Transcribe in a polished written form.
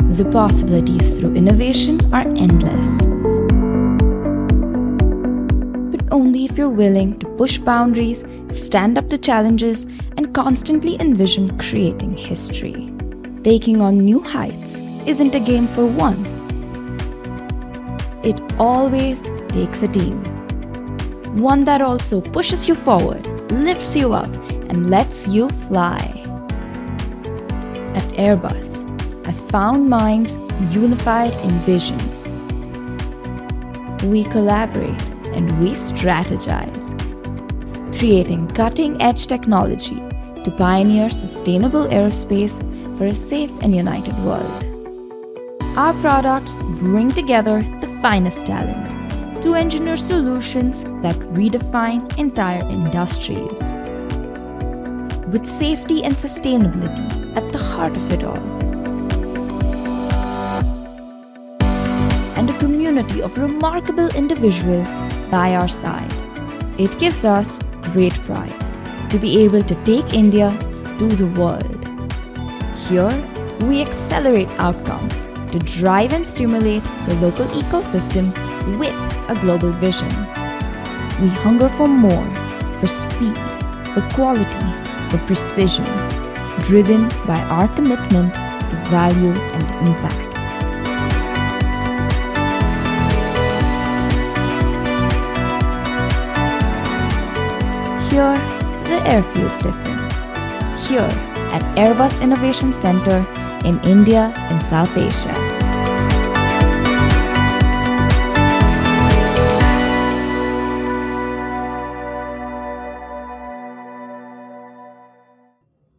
The possibilities through innovation are endless. But only if you're willing to push boundaries, stand up to challenges, and constantly envision creating history. Taking on new heights isn't a game for one. It always takes a team. One that also pushes you forward, lifts you up, and lets you fly. At Airbus, I found minds unified in vision. We collaborate and we strategize, creating cutting-edge technology to pioneer sustainable aerospace for a safe and united world. Our products bring together the finest talent to engineer solutions that redefine entire industries. With safety and sustainability at the heart of it all. And a community of remarkable individuals by our side. It gives us great pride to be able to take India to the world. Here, we accelerate outcomes to drive and stimulate the local ecosystem with a global vision. We hunger for more, for speed, for quality, for precision, driven by our commitment to value and impact. Here, the air feels different. Here, at Airbus Innovation Center in India and South Asia.